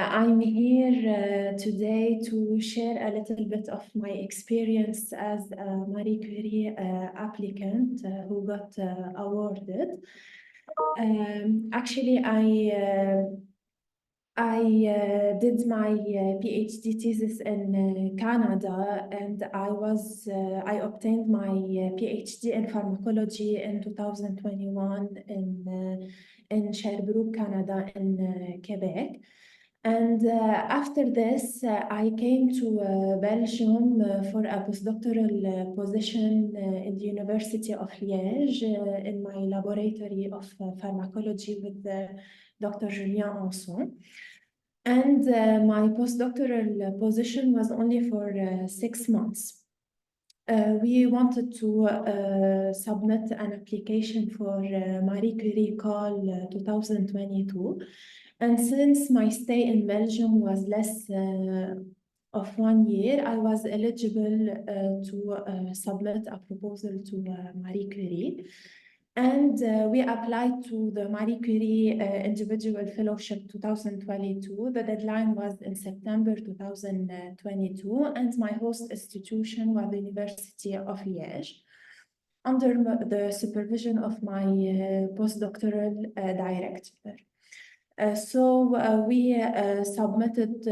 I'm here today to share a little bit of my experience as a Marie Curie applicant who got awarded. Actually, I did my PhD thesis in Canada, and I obtained my PhD in pharmacology in 2021 in Sherbrooke, Canada, in Quebec. And after this, I came to Belgium for a postdoctoral position in the University of Liège in my laboratory of pharmacology with Dr. Julien Anson. And my postdoctoral position was only for 6 months. We wanted to submit an application for Marie Curie Call 2022. And since my stay in Belgium was less of 1 year, I was eligible to submit a proposal to Marie Curie. And we applied to the Marie Curie Individual Fellowship 2022. The deadline was in September 2022, and my host institution was the University of Liège, under the supervision of my postdoctoral director. We submitted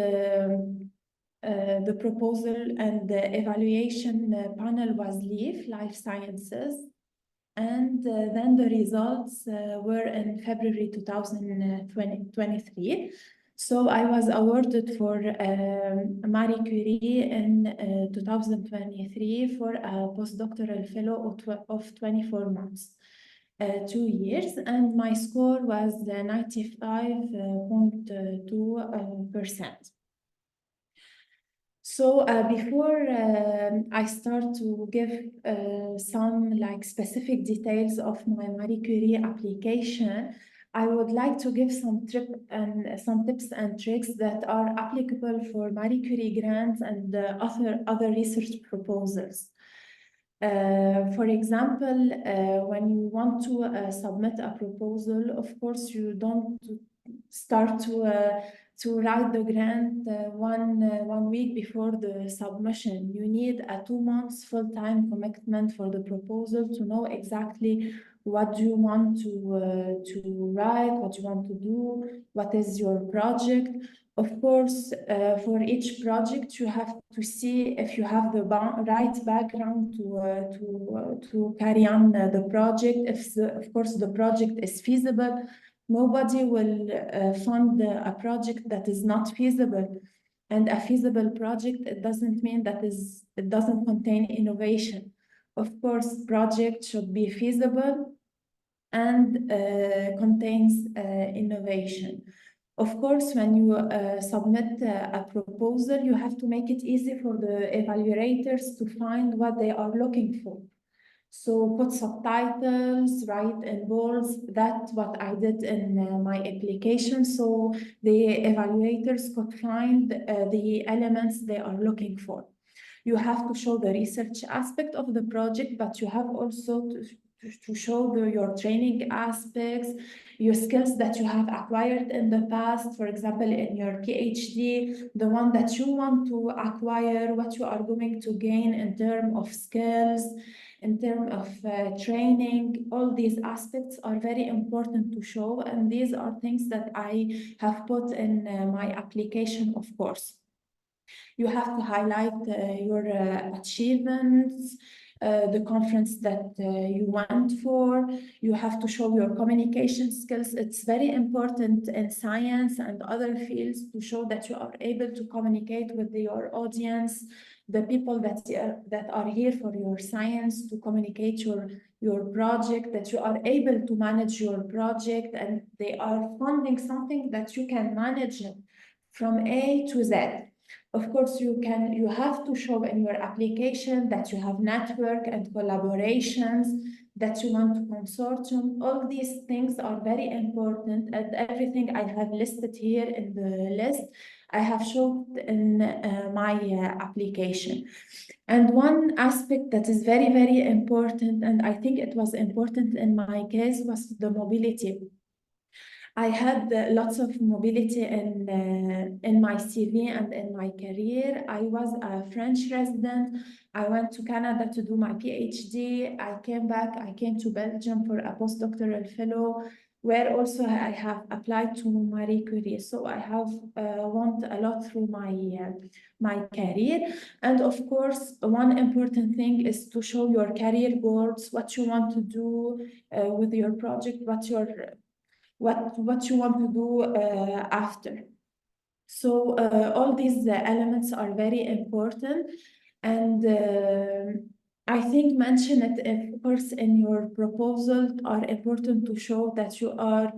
the proposal, and the evaluation panel was Life Sciences. And then the results were in February 2023. So I was awarded for Marie Curie in 2023 for a postdoctoral fellow of 24 months, 2 years, and my score was 95.2%. So before I start to give some specific details of my Marie Curie application, I would like to give some tips and tricks that are applicable for Marie Curie grants and other research proposals. For example, when you want to submit a proposal, of course, you don't start to write the grant one week before the submission. You need a 2 months full-time commitment for the proposal to know exactly what you want to write, what you want to do, what is your project. Of course, for each project, you have to see if you have the right background to carry on the project. Of course, the project is feasible. Nobody will fund a project that is not feasible. And a feasible project, it doesn't mean that it doesn't contain innovation. Of course, project should be feasible and contains innovation. Of course, when you submit a proposal, you have to make it easy for the evaluators to find what they are looking for. So put subtitles, write in bolds. That's what I did in my application, so the evaluators could find the elements they are looking for. You have to show the research aspect of the project, but you have also to show your training aspects, your skills that you have acquired in the past, for example, in your PhD, the one that you want to acquire, what you are going to gain in terms of skills, in terms of training. All these aspects are very important to show, and these are things that I have put in my application, of course. You have to highlight your achievements, the conference that you went for. You have to show your communication skills. It's very important in science and other fields to show that you are able to communicate with your audience, the people that are here for your science, to communicate your project, that you are able to manage your project, and they are funding something that you can manage it from A to Z. Of course, you have to show in your application that you have network and collaborations, that you want to consortium. All these things are very important, and everything I have listed here in the list, I have shown in my application. And one aspect that is very, very important, and I think it was important in my case, was the mobility. I had lots of mobility in my CV and in my career. I was a French resident. I went to Canada to do my PhD. I came back. I came to Belgium for a postdoctoral fellow, where also I have applied to Marie Curie. So I have learned a lot through my career. And of course, one important thing is to show your career goals, what you want to do with your project, what you want to do after. So all these elements are very important, and I think mention it, of course, in your proposal are important to show that you are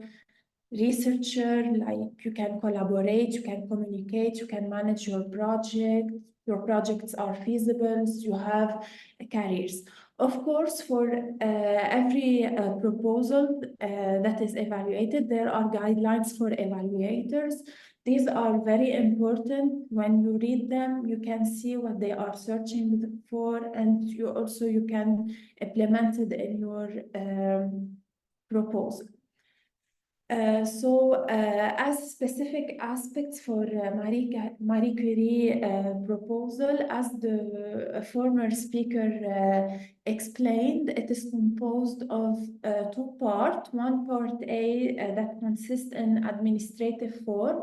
researcher, like you can collaborate, you can communicate, you can manage your projects are feasible, you have careers. Of course, for every proposal that is evaluated, there are guidelines for evaluators. These are very important. When you read them, you can see what they are searching for, and you can implement it in your proposal. As specific aspects for Marie Curie proposal, as the former speaker explained, it is composed of two parts. One part A that consists in administrative form.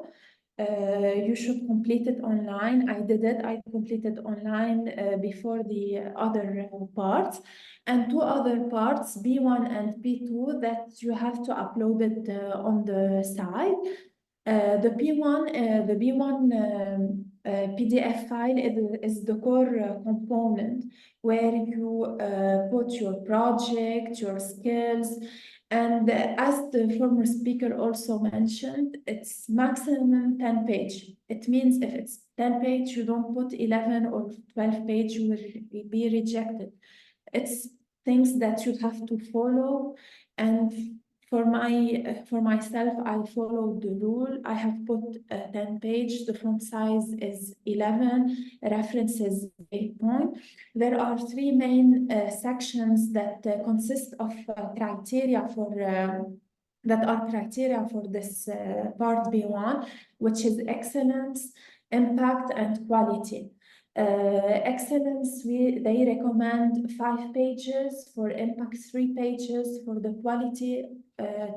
You should complete it online. I did it. I completed online before the other parts. And two other parts, B1 and B2, that you have to upload it on the site. The B1 PDF file is the core component where you put your project, your skills, and as the former speaker also mentioned, it's maximum 10 page. It means if it's 10 page, you don't put 11 or 12 page, you will be rejected. It's things that you have to follow, and for myself, I followed the rule. I have put 10 page. The font size is 11. Reference is 8 point. There are three main sections that consist of criteria for that are criteria for this part B1, which is excellence, impact, and quality. Excellence, they recommend 5 pages, for impact 3 pages, for the quality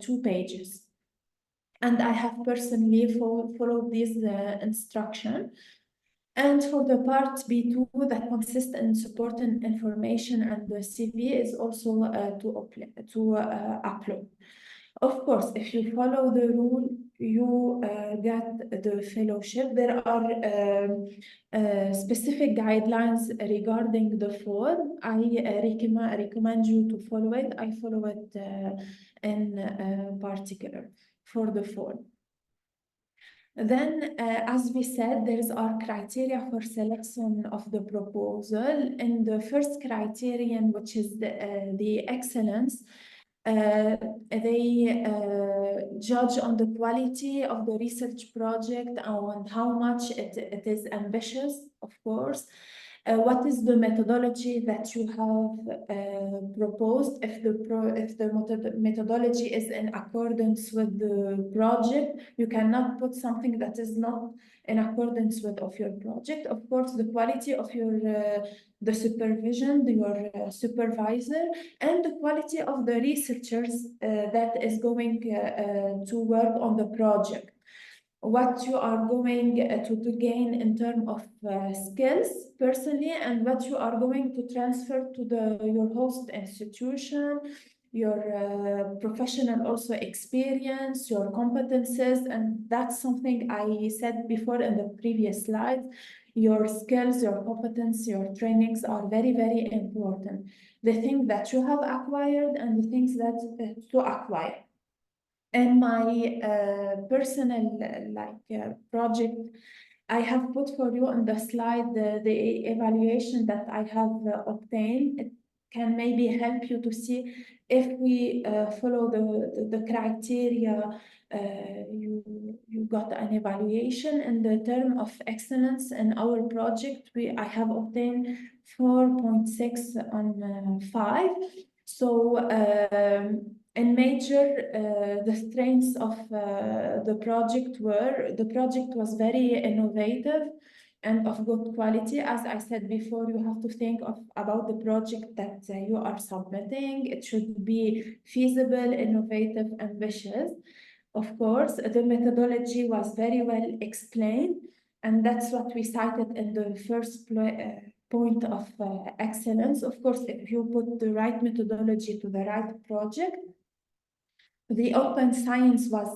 2 pages. And I have personally followed this instruction. And for the part B2 that consists in supporting information and the CV is also to upload. Of course, if you follow the rule, you get the fellowship. There are specific guidelines regarding the form. I recommend you to follow it. I follow it in particular for the form. Then, as we said, there are criteria for selection of the proposal. In the first criterion, which is the excellence, they judge on the quality of the research project and how much it is ambitious, of course. What is the methodology that you have proposed? If the methodology is in accordance with the project, you cannot put something that is not in accordance with of your project. Of course, the quality of your the supervision, your supervisor, and the quality of the researchers that is going to work on the project. What you are going to gain in terms of skills personally, and what you are going to transfer to your host institution, your professional also experience, your competences, and that's something I said before in the previous slide. Your skills, your competence, your trainings are very, very important. The things that you have acquired and the things that to acquire. In my personal project, I have put for you on the slide the evaluation that I have obtained. It can maybe help you to see if we follow the criteria, you got an evaluation. In the term of excellence in our project, I have obtained 4.6 on 5. So in major, the strengths of the project was very innovative and of good quality. As I said before, you have to think about the project that you are submitting. It should be feasible, innovative, ambitious. Of course, the methodology was very well explained, and that's what we cited in the first point of excellence. Of course, if you put the right methodology to the right project, the open science was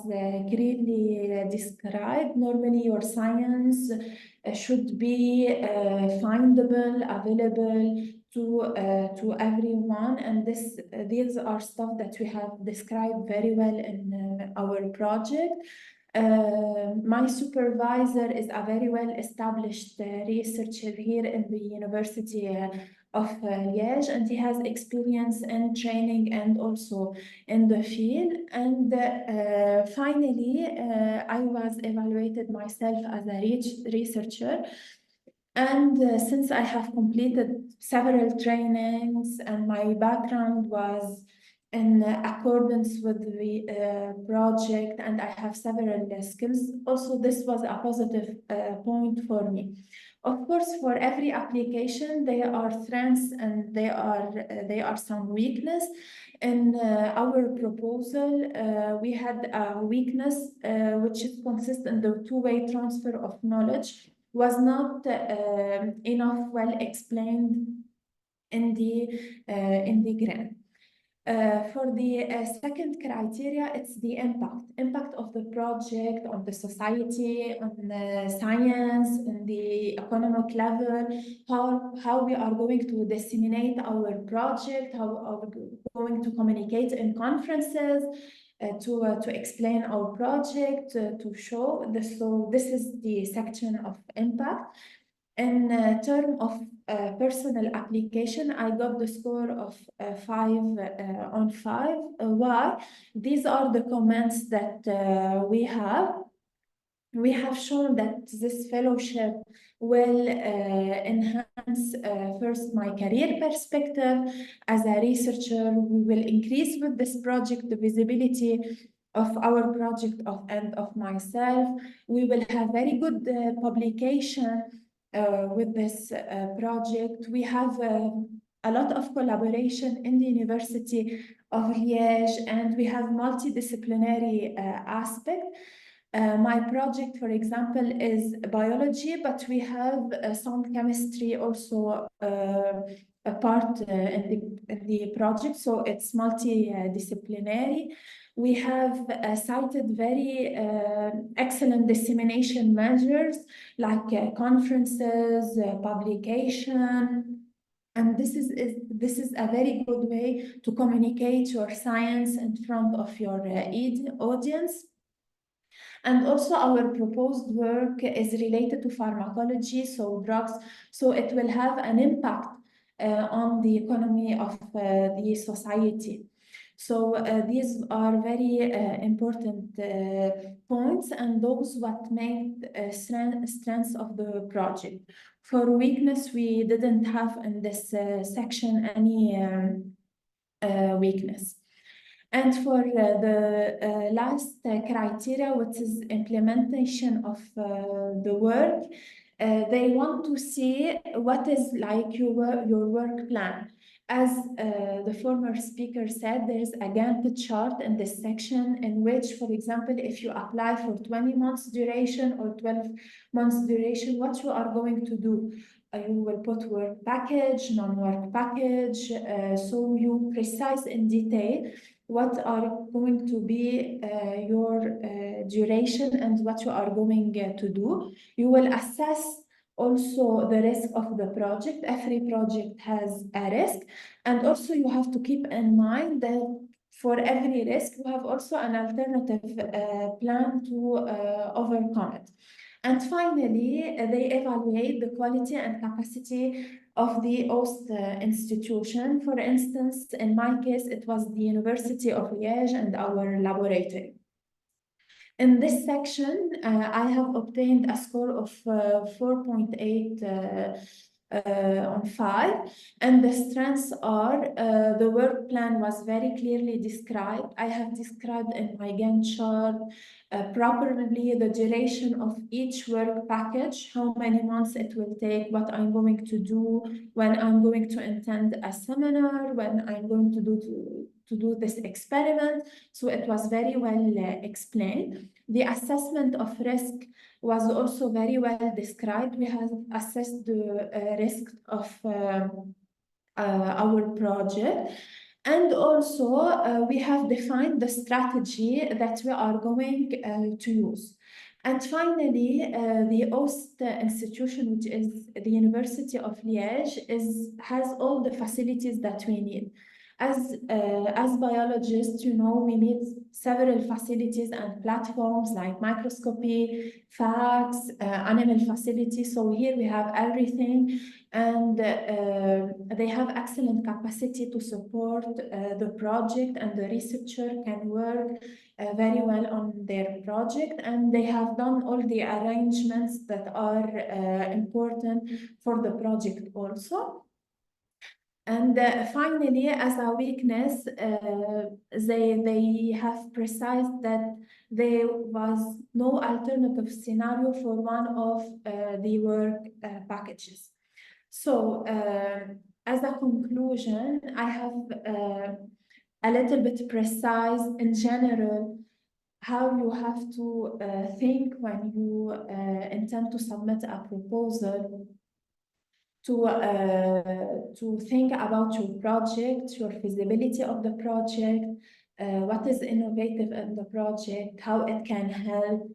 clearly described. Normally, your science should be findable, available to everyone, and these are stuff that we have described very well in our project. My supervisor is a very well-established researcher here in the University of Liège, and he has experience in training and also in the field. And finally, I was evaluated myself as a researcher. And since I have completed several trainings and my background was in accordance with the project, and I have several skills, also this was a positive point for me. Of course, for every application, there are strengths and there are some weakness. In our proposal, we had a weakness which consists in the two-way transfer of knowledge was not enough well explained in the grant. For the second criteria, it's the impact of the project on the society, on the science, on the economic level, how we are going to disseminate our project, how are we going to communicate in conferences, to explain our project, to show this. So this is the section of impact. In terms of personal application, I got the score of 5 on 5. Why? These are the comments that we have. We have shown that this fellowship will enhance first my career perspective as a researcher. We will increase with this project the visibility of our project and of myself. We will have very good publication with this project. We have a lot of collaboration in the University of Liège, and we have multidisciplinary aspect. My project, for example, is biology, but we have some chemistry also a part in the project, so it's multidisciplinary. We have cited very excellent dissemination measures like conferences, publication, and this is a very good way to communicate your science in front of your audience. And also our proposed work is related to pharmacology, so drugs, so it will have an impact on the economy of the society. So these are very important points, and those what make strengths of the project. For weakness, we didn't have in this section any weakness. And for the last criteria, which is implementation of the work, they want to see what is like your work plan. As the former speaker said, there's a Gantt chart in this section in which, for example, if you apply for 20 months duration or 12 months duration, what you are going to do? You will put work package, non-work package, so you precise in detail what are going to be your duration and what you are going to do. You will assess also the risk of the project. Every project has a risk, and also you have to keep in mind that for every risk, you have also an alternative plan to overcome it. And finally, they evaluate the quality and capacity of the host institution. For instance, in my case, it was the University of Liège and our laboratory. In this section, I have obtained a score of 4.8 on file. And the strengths are the work plan was very clearly described. I have described in my Gantt chart properly the duration of each work package, how many months it will take, what I'm going to do, when I'm going to attend a seminar, when I'm going to do this experiment. So it was very well explained. The assessment of risk was also very well described. We have assessed the risk of our project. And also, we have defined the strategy that we are going to use. And finally, the host institution, which is the University of Liège, has all the facilities that we need. As biologists, you know, we need several facilities and platforms like microscopy, FACS, animal facilities. So here we have everything, and they have excellent capacity to support the project, and the researcher can work very well on their project, and they have done all the arrangements that are important for the project also. And finally, as a weakness, they have precised that there was no alternative scenario for one of the work packages. So, as a conclusion, I have a little bit precise in general how you have to think when you intend to submit a proposal, to think about your project, your feasibility of the project, what is innovative in the project, how it can help,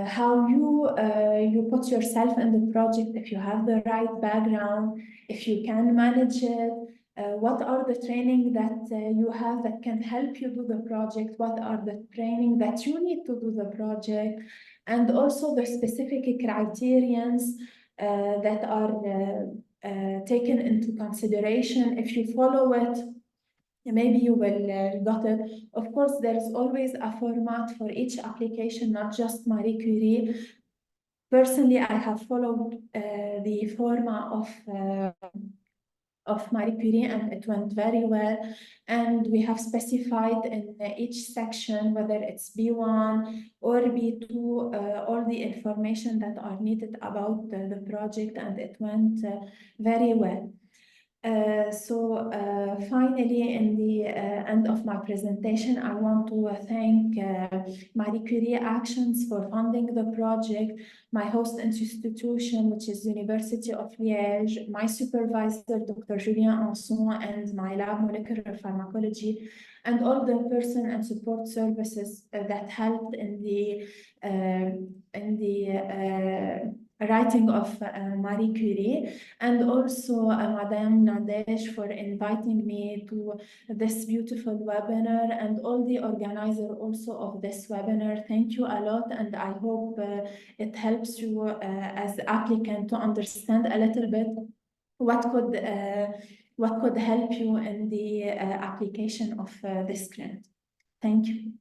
how you put yourself in the project, if you have the right background, if you can manage it, what are the training that you have that can help you do the project, what are the training that you need to do the project, and also the specific criterions that are taken into consideration. If you follow it, maybe you will got it. Of course, there's always a format for each application, not just Marie Curie. Personally, I have followed the format of Marie Curie, and it went very well. And we have specified in each section, whether it's B1 or B2, all the information that are needed about the project, and it went very well. Finally, in the end of my presentation, I want to thank Marie Curie Actions for funding the project, my host institution, which is University of Liège, my supervisor, Dr. Julien Anson, and my lab molecular pharmacology, and all the person and support services that helped in the writing of Marie Curie, and also Madame Nadesh for inviting me to this beautiful webinar, and all the organizer also of this webinar. Thank you a lot, and I hope it helps you as applicant to understand a little bit what could help you in the application of this grant. Thank you.